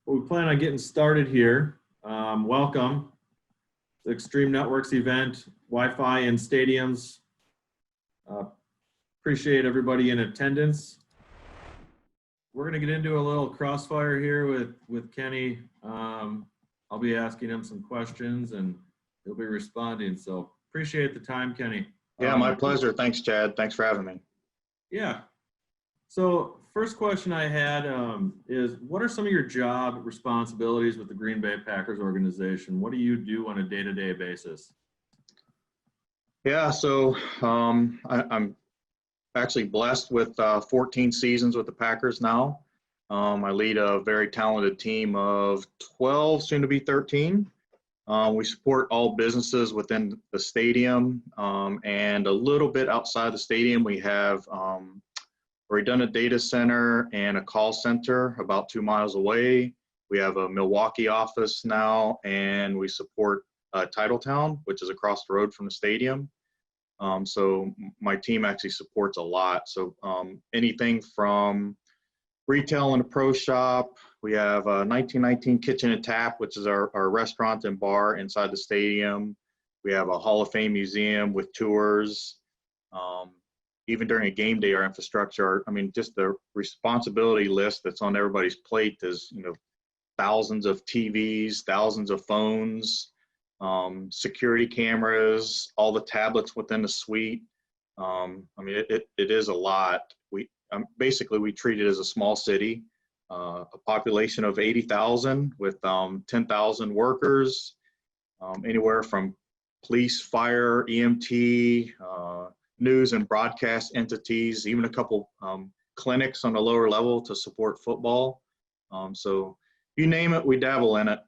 Well, we plan on getting started here. Welcome. The Extreme Networks event, Wi-Fi in stadiums. Appreciate everybody in attendance. We're going to get into a little crossfire here with Kenny. I'll be asking him some questions and he'll be responding. So appreciate the time, Kenny. Yeah, my pleasure. Thanks, Chad. Thanks for having me. Yeah. So first question I had is, what are some of your job responsibilities with the Green Bay Packers organization? What do you do on a day-to-day basis? Yeah, so I'm actually blessed with 14 seasons with the Packers now. I lead a very talented team of 12, soon to be 13. We support all businesses within the stadium and a little bit outside the stadium. We have a redundant data center and a call center about 2 miles away. We have a Milwaukee office now, and we support Titletown, which is across the road from the stadium. So my team actually supports a lot. So anything from retail and a pro shop. We have a 1919 Kitchen and Tap, which is our restaurant and bar inside the stadium. We have a Hall of Fame museum with tours. Even during a game day, our infrastructure, I mean, just the responsibility list that's on everybody's plate is, thousands of TVs, thousands of phones, security cameras, all the tablets within the suite. I mean, it is a lot. Basically, we treat it as a small city, a population of 80,000 with 10,000 workers, anywhere from police, fire, EMT, news and broadcast entities, even a couple clinics on the lower level to support football. So you name it, we dabble in it.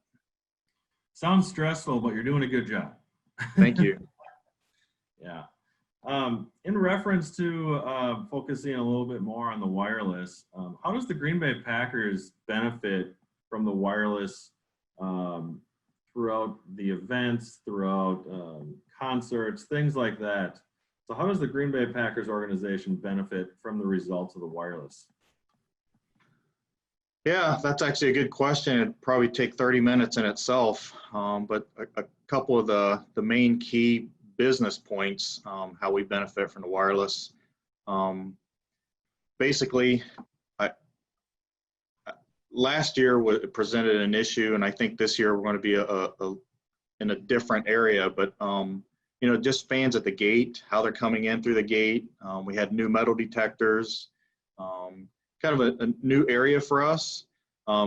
Sounds stressful, but you're doing a good job. Thank you. Yeah. In reference to focusing a little bit more on the wireless, how does the Green Bay Packers benefit from the wireless throughout the events, throughout concerts, things like that? So how does the Green Bay Packers organization benefit from the results of the wireless? Yeah, that's actually a good question. It'd probably take 30 minutes in itself, but a couple of the main key business points, how we benefit from the wireless. Basically, last year presented an issue, and I think this year we're going to be in a different area, but just fans at the gate, how they're coming in through the gate. We had new metal detectors, kind of a new area for us.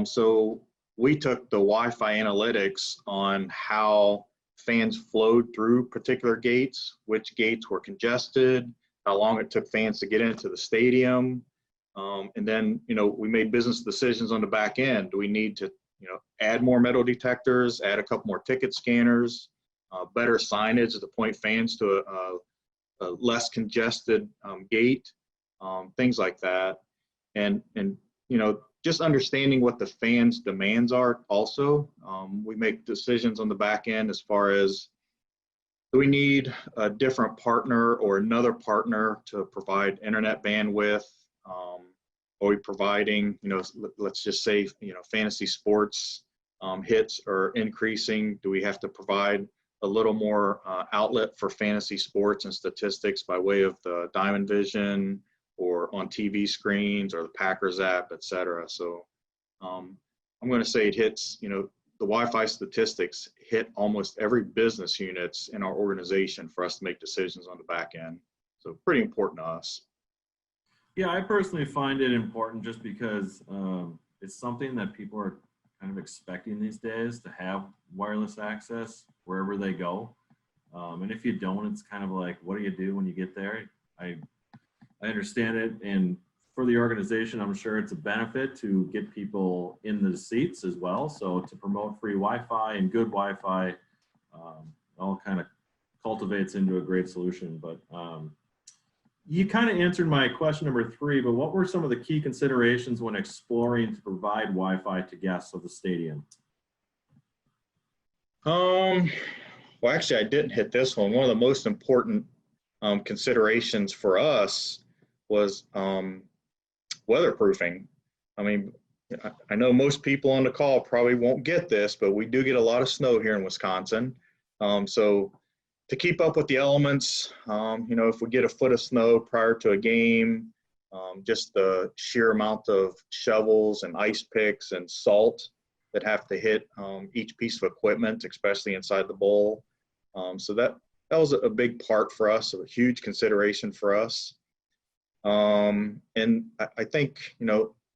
So we took the Wi-Fi analytics on how fans flowed through particular gates, which gates were congested, how long it took fans to get into the stadium. And then, we made business decisions on the back end. Do we need to, add more metal detectors, add a couple more ticket scanners, better signage to point fans to a less congested gate, things like that. And just understanding what the fans' demands are also. We make decisions on the back end as far as, do we need a different partner or another partner to provide internet bandwidth? Are we providing, let's just say, fantasy sports hits are increasing. Do we have to provide a little more outlet for fantasy sports and statistics by way of the Diamond Vision or on TV screens or the Packers app, et cetera? So I'm going to say it hits, the Wi-Fi statistics hit almost every business units in our organization for us to make decisions on the back end. So pretty important to us. Yeah, I personally find it important just because it's something that people are kind of expecting these days, to have wireless access wherever they go. And if you don't, it's kind of like, what do you do when you get there? I understand it, and for the organization, I'm sure it's a benefit to get people in the seats as well. So to promote free Wi-Fi and good Wi-Fi, all kind of cultivates into a great solution. But you kind of answered my question number 3, but what were some of the key considerations when exploring to provide Wi-Fi to guests of the stadium? Well, actually, I didn't hit this one. One of the most important considerations for us was weatherproofing. I mean, I know most people on the call probably won't get this, but we do get a lot of snow here in Wisconsin. So to keep up with the elements, if we get a foot of snow prior to a game, just the sheer amount of shovels and ice picks and salt that have to hit each piece of equipment, especially inside the bowl. So that was a big part for us, a huge consideration for us. And I think,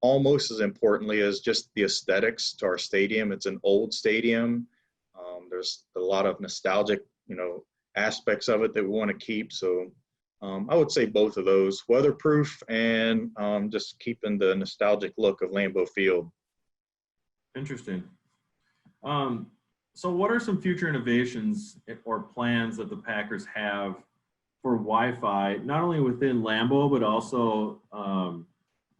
almost as importantly as just the aesthetics to our stadium. It's an old stadium. There's a lot of nostalgic, aspects of it that we want to keep. So I would say both of those, weatherproof and just keeping the nostalgic look of Lambeau Field. Interesting. So what are some future innovations or plans that the Packers have for Wi-Fi, not only within Lambeau, but also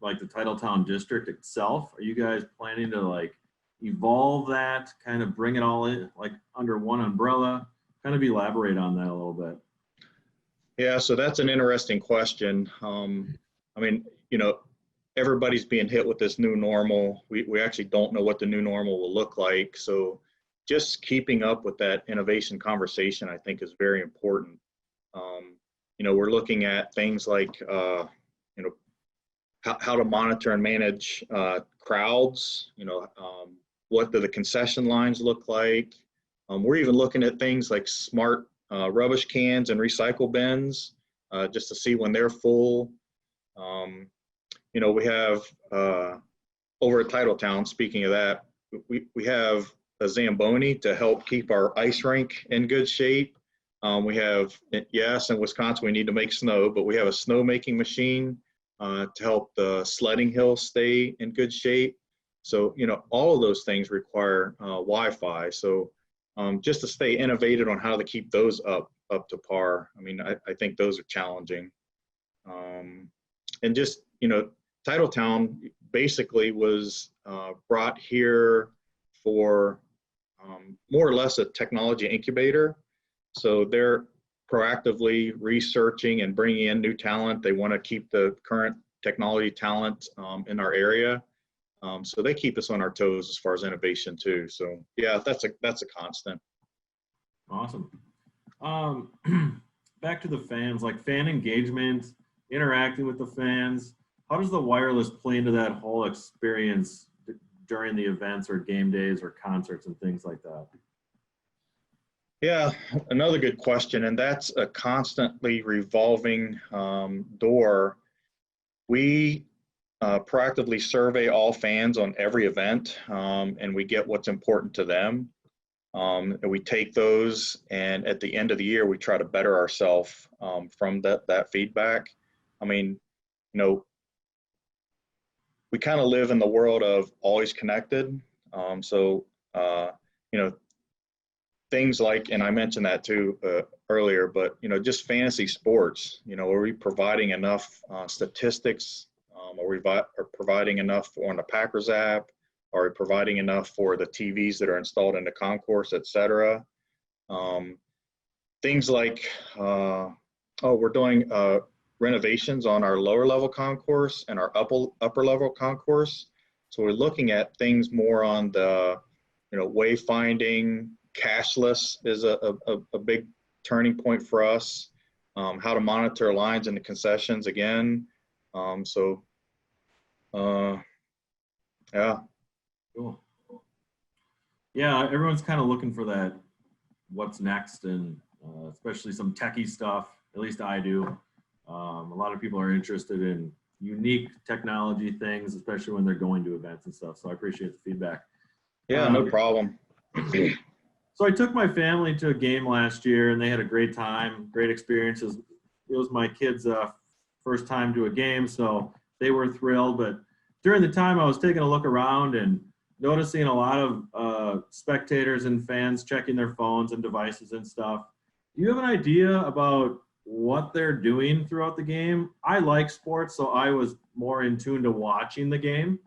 like the Titletown district itself? Are you guys planning to like evolve that, kind of bring it all in like under one umbrella? Kind of elaborate on that a little bit. Yeah, so that's an interesting question. Everybody's being hit with this new normal. We actually don't know what the new normal will look like. So just keeping up with that innovation conversation, I think, is very important. We're looking at things like, how to monitor and manage crowds, what do the concession lines look like? We're even looking at things like smart rubbish cans and recycle bins just to see when they're full. We have over at Titletown, speaking of that, we have a Zamboni to help keep our ice rink in good shape. We have, yes, in Wisconsin, we need to make snow, but we have a snow making machine to help the sledding hill stay in good shape. So, all of those things require Wi-Fi. So just to stay innovative on how to keep those up to par. I think those are challenging. And just, Titletown basically was brought here for more or less a technology incubator. So they're proactively researching and bringing in new talent. They want to keep the current technology talent in our area. So they keep us on our toes as far as innovation too. So yeah, that's a constant. Awesome. Back to the fans, like fan engagement, interacting with the fans. How does the wireless play into that whole experience during the events or game days or concerts and things like that? Yeah, another good question, and that's a constantly revolving door. We proactively survey all fans on every event, and we get what's important to them. And we take those, and at the end of the year, we try to better ourselves from that feedback. We kind of live in the world of always connected. Things like, and I mentioned that too earlier, but just fantasy sports. Are we providing enough statistics? Are we providing enough on the Packers app? Are we providing enough for the TVs that are installed in the concourse, et cetera? Things like, we're doing renovations on our lower level concourse and our upper level concourse. So we're looking at things more on the, wayfinding. Cashless is a big turning point for us. How to monitor lines in the concessions again. Yeah. Cool. Yeah, everyone's kind of looking for that what's next, and especially some techie stuff. At least I do. A lot of people are interested in unique technology things, especially when they're going to events and stuff. So I appreciate the feedback. Yeah, no problem. So I took my family to a game last year, and they had a great time, great experiences. It was my kids' first time to a game, so they were thrilled. But during the time, I was taking a look around and noticing a lot of spectators and fans checking their phones and devices and stuff. Do you have an idea about what they're doing throughout the game? I like sports, so I was more in tune to watching the game.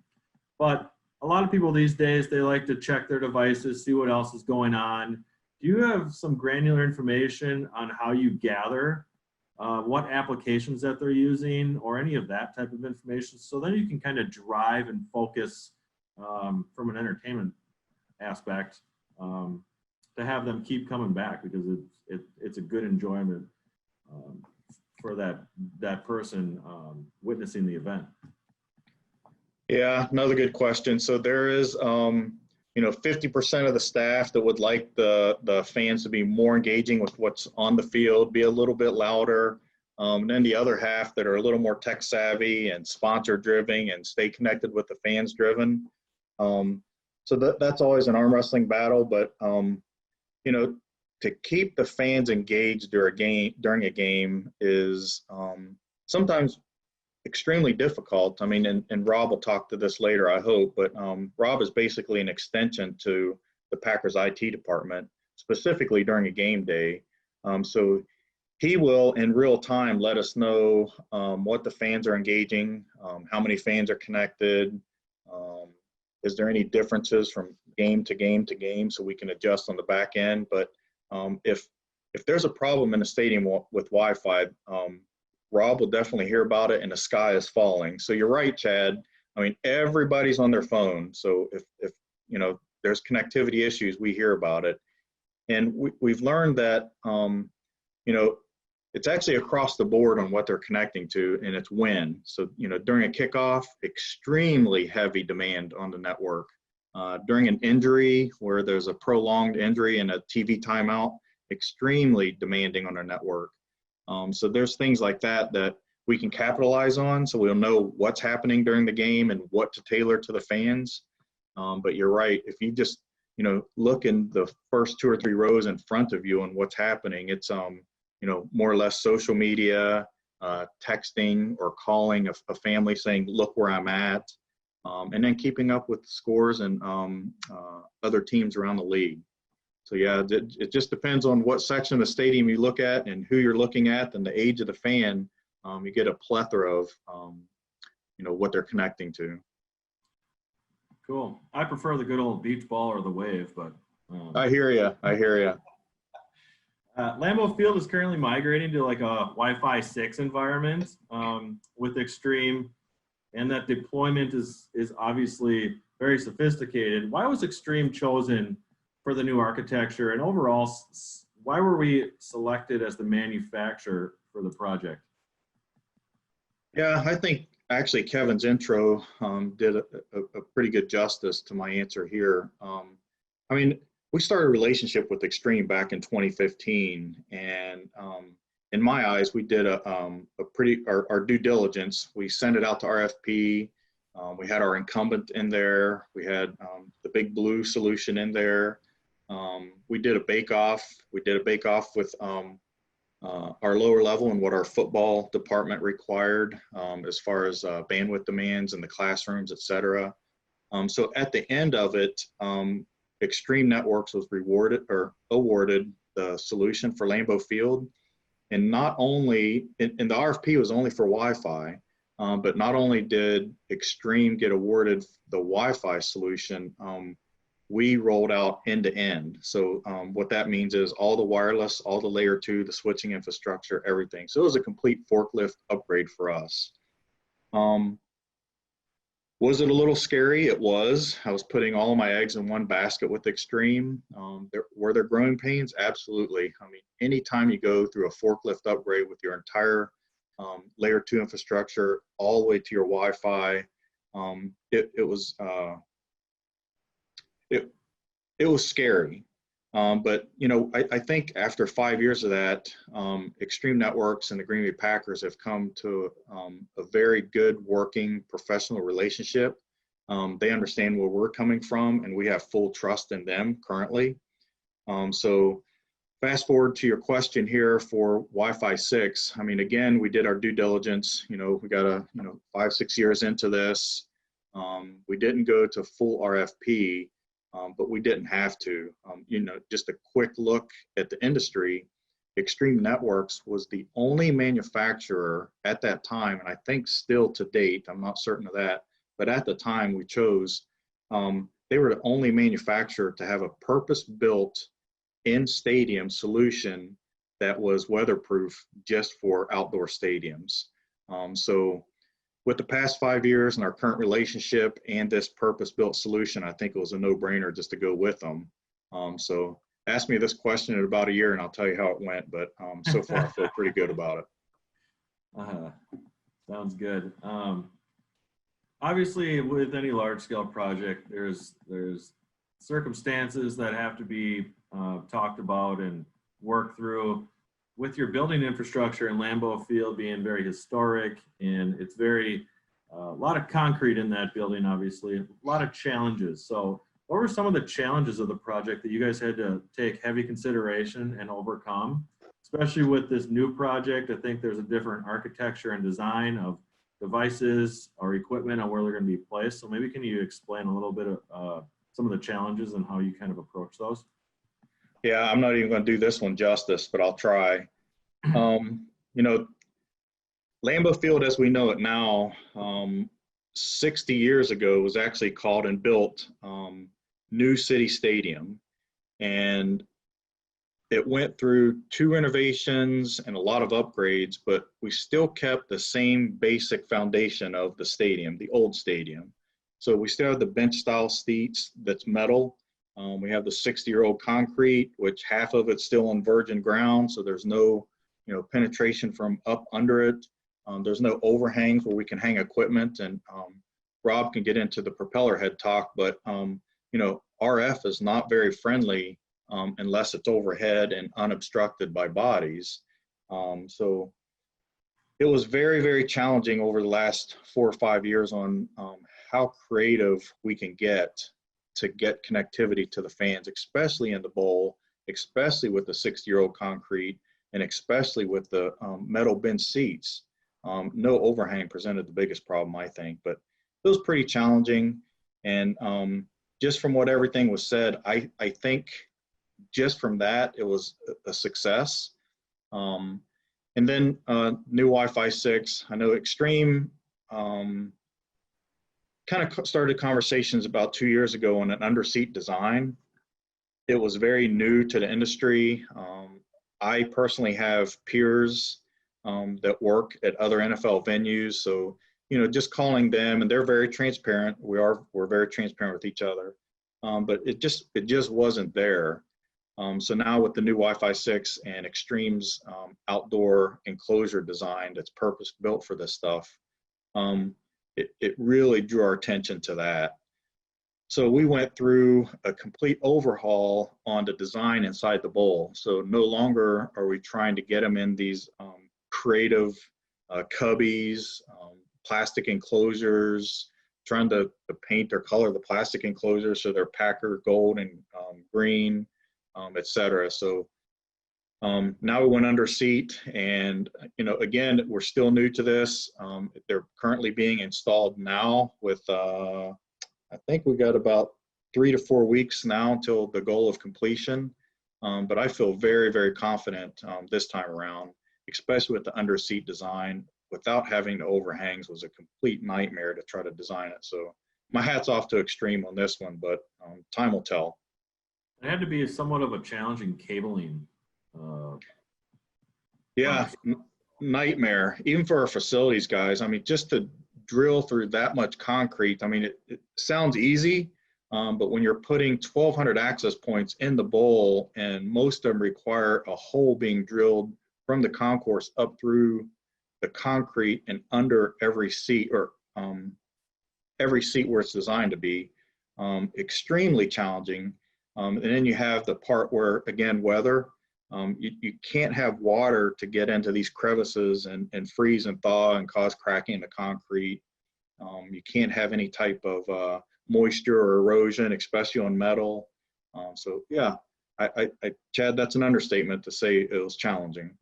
But a lot of people these days, they like to check their devices, see what else is going on. Do you have some granular information on how you gather what applications that they're using or any of that type of information? So then you can kind of drive and focus from an entertainment aspect, to have them keep coming back, because it's a good enjoyment for that person witnessing the event. Yeah, another good question. So there is, 50% of the staff that would like the fans to be more engaging with what's on the field, be a little bit louder. And then the other half that are a little more tech savvy and sponsor driven and stay connected with the fans driven. So that's always an arm wrestling battle, but to keep the fans engaged during a game is sometimes extremely difficult. I mean, and Rob will talk to this later, I hope, but Rob is basically an extension to the Packers IT department, specifically during a game day. So he will, in real time, let us know what the fans are engaging, how many fans are connected, is there any differences from game to game to game, so we can adjust on the back end. But if there's a problem in the stadium with Wi-Fi, Rob will definitely hear about it, and the sky is falling. So you're right, Chad. I mean, everybody's on their phone. So if there's connectivity issues, we hear about it. And we've learned that, it's actually across the board on what they're connecting to, and it's when. So, during a kickoff, extremely heavy demand on the network. During an injury, where there's a prolonged injury and a TV timeout, extremely demanding on our network. So there's things like that we can capitalize on, so we'll know what's happening during the game and what to tailor to the fans. But you're right, if you just look in the first 2 or 3 rows in front of you on what's happening, it's more or less social media, texting or calling a family saying, look where I'm at, and then keeping up with the scores and other teams around the league. So yeah, it just depends on what section of the stadium you look at and who you're looking at and the age of the fan. You get a plethora of what they're connecting to. Cool. I prefer the good old beach ball or the wave, but I hear you. Lambeau Field is currently migrating to like a Wi-Fi 6 environment with Extreme, and that deployment is obviously very sophisticated. Why was Extreme chosen for the new architecture, and overall, why were we selected as the manufacturer for the project? Yeah, I think actually Kevin's intro did a pretty good justice to my answer here. I mean, we started a relationship with Extreme back in 2015, and in my eyes, we did our due diligence. We sent it out to RFP. We had our incumbent in there. We had the Big Blue solution in there. We did a bake-off. We did a bake-off with our lower level and what our football department required as far as bandwidth demands in the classrooms, et cetera. So at the end of it, Extreme Networks was awarded the solution for Lambeau Field. And not only, and the RFP was only for Wi-Fi, but not only did Extreme get awarded the Wi-Fi solution, we rolled out end-to-end. So what that means is all the wireless, all the layer 2, the switching infrastructure, everything. So it was a complete forklift upgrade for us. Was it a little scary? It was. I was putting all of my eggs in one basket with Extreme. Were there growing pains? Absolutely. I mean, anytime you go through a forklift upgrade with your entire layer 2 infrastructure all the way to your Wi-Fi, it was scary. But I think after 5 years of that, Extreme Networks and the Green Bay Packers have come to a very good working professional relationship. They understand where we're coming from, and we have full trust in them currently. So fast forward to your question here for Wi-Fi 6. I mean, again, we did our due diligence. We got 5-6 years into this. We didn't go to full RFP. But we didn't have to. Just a quick look at the industry, Extreme Networks was the only manufacturer at that time, and I think still to date, I'm not certain of that, but at the time we chose, they were the only manufacturer to have a purpose-built in-stadium solution that was weatherproof just for outdoor stadiums. So with the past 5 years and our current relationship and this purpose-built solution, I think it was a no-brainer just to go with them. So ask me this question in about a year and I'll tell you how it went, but so far I feel pretty good about it. Sounds good. Obviously, with any large-scale project, there's circumstances that have to be talked about and worked through. With your building infrastructure in Lambeau Field being very historic, and it's very a lot of concrete in that building, obviously, a lot of challenges. So what were some of the challenges of the project that you guys had to take heavy consideration and overcome? Especially with this new project, I think there's a different architecture and design of devices or equipment and where they're going to be placed. So maybe can you explain a little bit of some of the challenges and how you kind of approach those? Yeah, I'm not even going to do this one justice, but I'll try. You know, Lambeau Field as we know it now, 60 years ago was actually called and built New City Stadium. And it went through 2 renovations and a lot of upgrades, but we still kept the same basic foundation of the stadium, the old stadium. So we still have the bench style seats that's metal. We have the 60-year-old concrete, which half of it's still on virgin ground, so there's no, penetration from up under it. There's no overhangs where we can hang equipment, and Rob can get into the propeller head talk, but RF is not very friendly unless it's overhead and unobstructed by bodies. So it was very, very challenging over the last 4 or 5 years on how creative we can get to get connectivity to the fans, especially in the bowl, especially with the 60-year-old concrete, and especially with the metal bench seats. No overhang presented the biggest problem, I think, but it was pretty challenging. And just from what everything was said, I think just from that, it was a success. And then new Wi-Fi 6, I know Extreme kind of started conversations about 2 years ago on an underseat design. It was very new to the industry. I personally have peers that work at other NFL venues. So, just calling them, and they're very transparent. We're very transparent with each other. But it just wasn't there. So now with the new Wi-Fi 6 and Extreme's outdoor enclosure design that's purpose built for this stuff, it really drew our attention to that. So we went through a complete overhaul on the design inside the bowl. So no longer are we trying to get them in these creative cubbies, plastic enclosures, trying to paint or color the plastic enclosures so they're Packer gold and green, etc. So now we went under seat, and again, we're still new to this. They're currently being installed now with I think we got about 3 to 4 weeks now until the goal of completion. But I feel very, very confident this time around, especially with the under seat design. Without having the overhangs was a complete nightmare to try to design it. So my hat's off to Extreme on this one, but time will tell. It had to be somewhat of a challenging cabling. Yeah, nightmare, even for our facilities guys. I mean, just to drill through that much concrete, I mean, it sounds easy, but when you're putting 1,200 access points in the bowl, and most of them require a hole being drilled from the concourse up through the concrete and under every seat, or every seat where it's designed to be, extremely challenging. And then you have the part where, again, weather. You can't have water to get into these crevices and freeze and thaw and cause cracking in the concrete. You can't have any type of moisture or erosion, especially on metal. So yeah, Chad, that's an understatement to say it was challenging.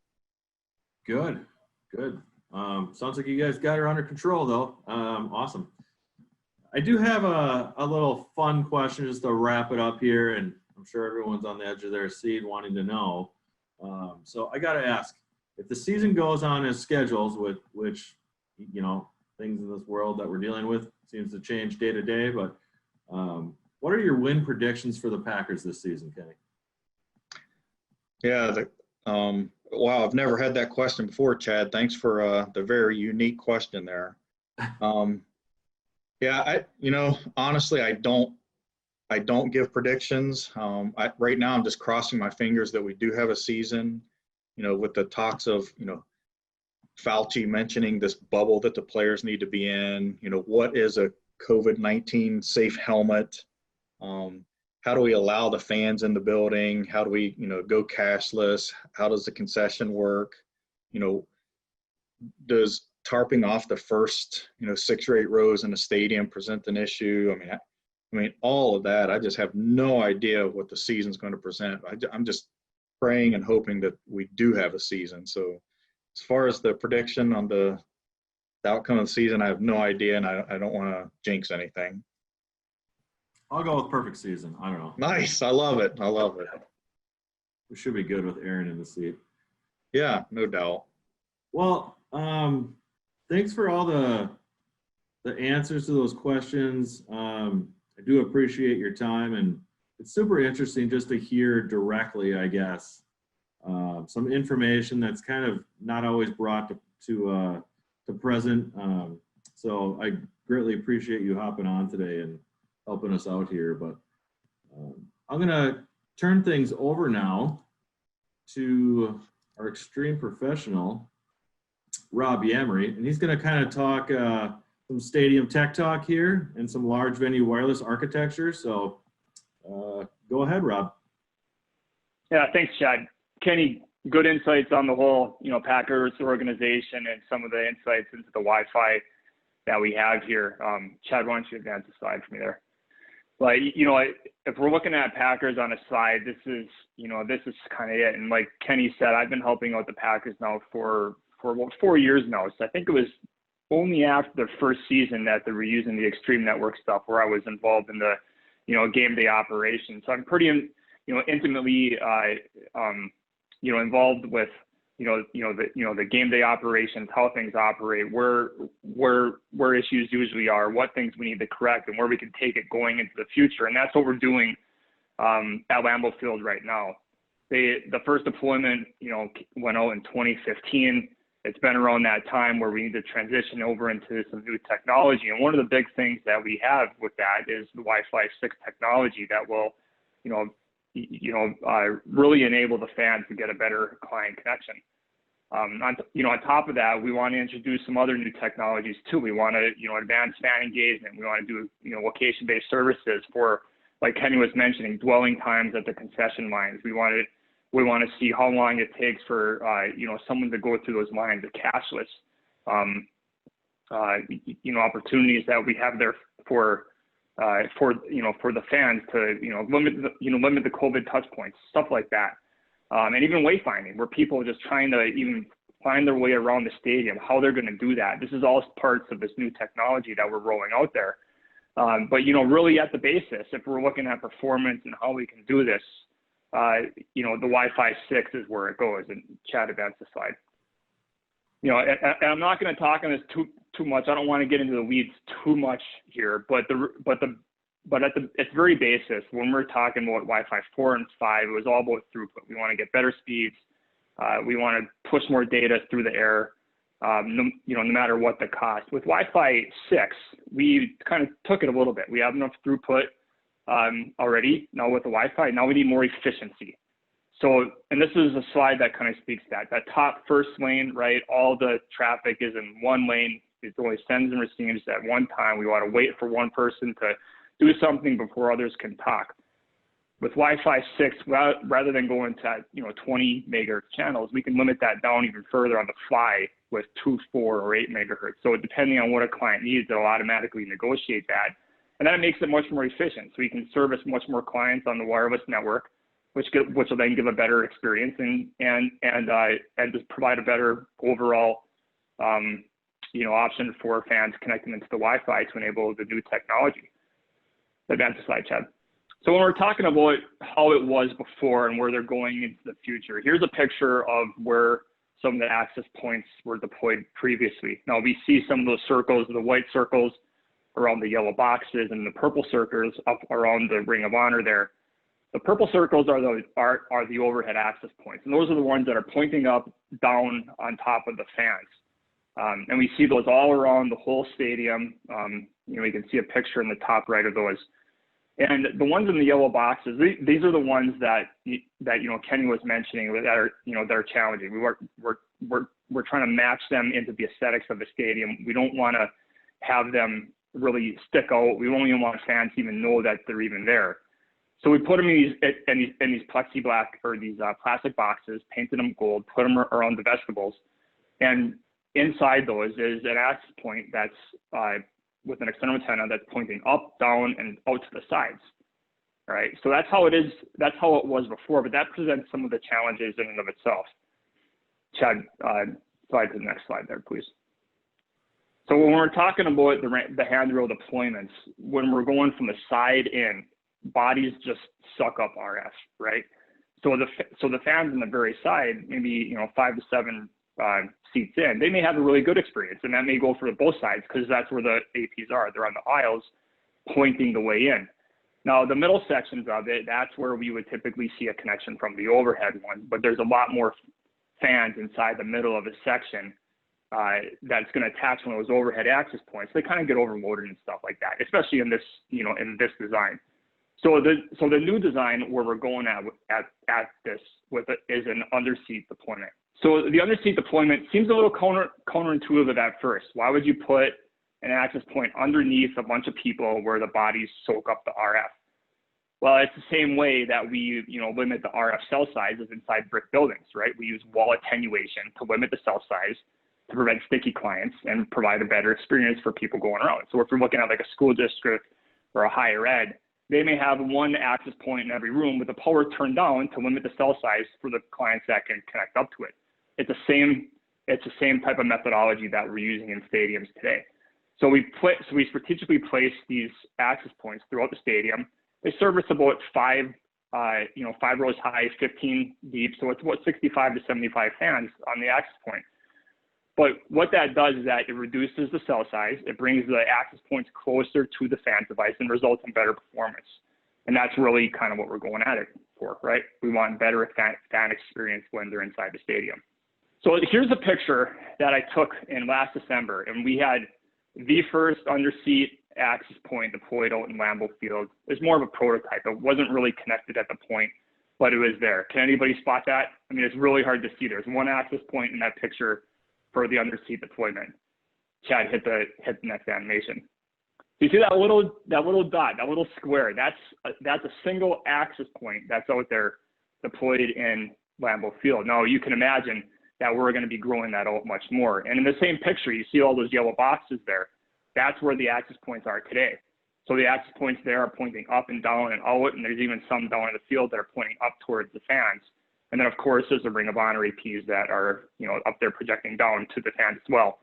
Good. Sounds like you guys got her under control though. Awesome. I do have a little fun question just to wrap it up here, and I'm sure everyone's on the edge of their seat wanting to know. So I got to ask, if the season goes on as schedules, with which, things in this world that we're dealing with seems to change day to day, but what are your win predictions for the Packers this season, Kenny? Yeah, wow, I've never had that question before, Chad. Thanks for the very unique question there. Um, yeah, honestly, I don't give predictions. Right now, I'm just crossing my fingers that we do have a season. With the talks of Fauci mentioning this bubble that the players need to be in. What is a COVID-19 safe helmet? Um, how do we allow the fans in the building? How do we go cashless? How does the concession work? You know, does tarping off the first 6 or 8 rows in a stadium present an issue? I mean, all of that. I just have no idea what the season's going to present. I'm just praying and hoping that we do have a season. So, as far as the prediction on the outcome of the season, I have no idea, and I don't want to jinx anything. I'll go with perfect season. I don't know. Nice. I love it. I love it. We should be good with Aaron in the seat. Yeah, no doubt. Well, thanks for all the answers to those questions. I do appreciate your time, and it's super interesting just to hear directly, I guess, some information that's kind of not always brought to present. So I greatly appreciate you hopping on today and helping us out here. But I'm going to turn things over now to our extreme professional, Rob Yamery, and he's going to kind of talk some stadium tech talk here and some large venue wireless architecture. So go ahead, Rob. Yeah, thanks, Chad. Kenny, good insights on the whole, Packers organization and some of the insights into the Wi-Fi that we have here. Chad, why don't you advance the slide for me there? But, if we're looking at Packers on a slide, this is kind of it. And like Kenny said, I've been helping out the Packers now for about 4 years now. So I think it was only after the first season that they were using the Extreme Network stuff where I was involved in the, game day operation. So I'm pretty, intimately, involved with, the game day operations, how things operate, where issues usually are, what things we need to correct, and where we can take it going into the future. And that's what we're doing at Lambeau Field right now. The first deployment, went out in 2015. It's been around that time where we need to transition over into some new technology. And one of the big things that we have with that is the Wi-Fi 6 technology that will, really enable the fans to get a better client connection. On top of that, we want to introduce some other new technologies too. We want to, advance fan engagement. We want to do, location-based services for, like Kenny was mentioning, dwelling times at the concession lines. We want to see how long it takes for, someone to go through those lines of cashless, opportunities that we have there for the fans to, limit the COVID touch points, stuff like that. And even wayfinding, where people are just trying to even find their way around the stadium, how they're going to do that. This is all parts of this new technology that we're rolling out there. But, really at the basis, if we're looking at performance and how we can do this, the Wi-Fi 6 is where it goes. And Chad, advance the slide. And I'm not going to talk on this too much. I don't want to get into the weeds too much here, but at its very basis, when we're talking about Wi-Fi 4 and 5, it was all about throughput. We want to get better speeds. We want to push more data through the air, no matter what the cost. With Wi-Fi 6, we kind of took it a little bit. We have enough throughput already. Now with the Wi-Fi, now we need more efficiency. So, and this is a slide that kind of speaks to that. That top first lane, right, all the traffic is in one lane. It only sends and receives at one time. We want to wait for one person to do something before others can talk. With Wi-Fi 6, rather than going to 20 megahertz channels, we can limit that down even further on the fly with 2, 4, or 8 megahertz. So depending on what a client needs, it'll automatically negotiate that. And that makes it much more efficient. So we can service much more clients on the wireless network, which will then give a better experience and just provide a better overall option for fans connecting into the Wi-Fi to enable the new technology. Advance the slide, Chad. So when we're talking about how it was before and where they're going into the future, here's a picture of where some of the access points were deployed previously. Now we see some of those circles, the white circles around the yellow boxes and the purple circles up around the Ring of Honor there. The purple circles are the overhead access points, and those are the ones that are pointing up, down on top of the fans. And we see those all around the whole stadium. You can see a picture in the top right of those. And the ones in the yellow boxes, these are the ones that Kenny was mentioning that are that are challenging. We're trying to match them into the aesthetics of the stadium. We don't want to have them really stick out. We don't even want fans to even know that they're even there. So we put them in these plexiglass or these plastic boxes, painted them gold, put them around the vestibules, and inside those is an access point that's with an external antenna that's pointing up, down, and out to the sides. All right, so that's how it is. That's how it was before, but that presents some of the challenges in and of itself. Chad, slide to the next slide there, please. So when we're talking about the handrail deployments, when we're going from the side in, bodies just suck up RF, right? So the fans on the very side, maybe 5 to 7 seats in, they may have a really good experience, and that may go for both sides because that's where the APs are. They're on the aisles pointing the way in. Now, the middle sections of it, that's where we would typically see a connection from the overhead one, but there's a lot more fans inside the middle of a section that's going to attach one of those overhead access points. They kind of get overloaded and stuff like that, especially in this, in this design. So the new design where we're going at this with it is an underseat deployment. So the underseat deployment seems a little counterintuitive at first. Why would you put an access point underneath a bunch of people where the bodies soak up the RF? Well, it's the same way that we, limit the RF cell sizes inside brick buildings, right? We use wall attenuation to limit the cell size to prevent sticky clients and provide a better experience for people going around. So if you're looking at like a school district or a higher ed, they may have one access point in every room with the power turned down to limit the cell size for the clients that can connect up to it. It's the same type of methodology that we're using in stadiums today. So we strategically place these access points throughout the stadium. They service about 5 rows high, 15 deep. So it's about 65 to 75 fans on the access point. But what that does is that it reduces the cell size. It brings the access points closer to the fan device and results in better performance. And that's really kind of what we're going at it for, right? We want better fan experience when they're inside the stadium. So here's a picture that I took in last December, and we had the first underseat access point deployed out in Lambeau Field. It was more of a prototype. It wasn't really connected at the point, but it was there. Can anybody spot that? I mean, it's really hard to see. There's one access point in that picture for the underseat deployment. Chad, hit the next animation. You see that little dot, that little square? That's a single access point that's out there deployed in Lambeau Field. Now you can imagine that we're going to be growing that out much more. And in the same picture, you see all those yellow boxes there. That's where the access points are today. So the access points there are pointing up and down and out, and there's even some down in the field that are pointing up towards the fans. And then of course, there's a Ring of Honor APs that are, up there projecting down to the fans as well.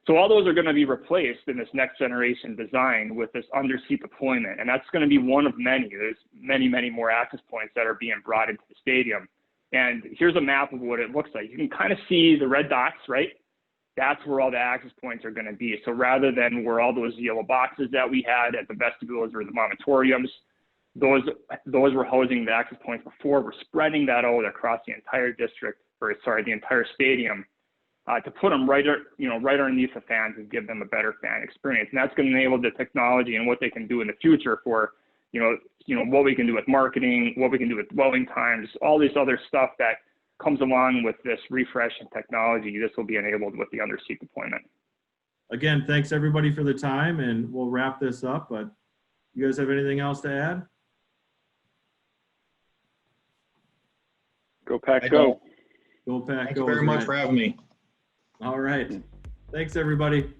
So all those are going to be replaced in this next generation design with this underseat deployment. And that's going to be one of many. There's many, many more access points that are being brought into the stadium. And here's a map of what it looks like. You can kind of see the red dots, right? That's where all the access points are going to be. So rather than where all those yellow boxes that we had at the vestibules or the monitoriums, those were housing the access points before. We're spreading that out across the entire the entire stadium to put them right underneath the fans and give them a better fan experience. And that's going to enable the technology and what they can do in the future for, what we can do with marketing, what we can do with dwelling times, all this other stuff that comes along with this refresh in technology. This will be enabled with the underseat deployment. Again, thanks everybody for the time, and we'll wrap this up, but you guys have anything else to add? Go Pack, go. Go Pack, Thank go. you very much for having me. All right. Thanks everybody.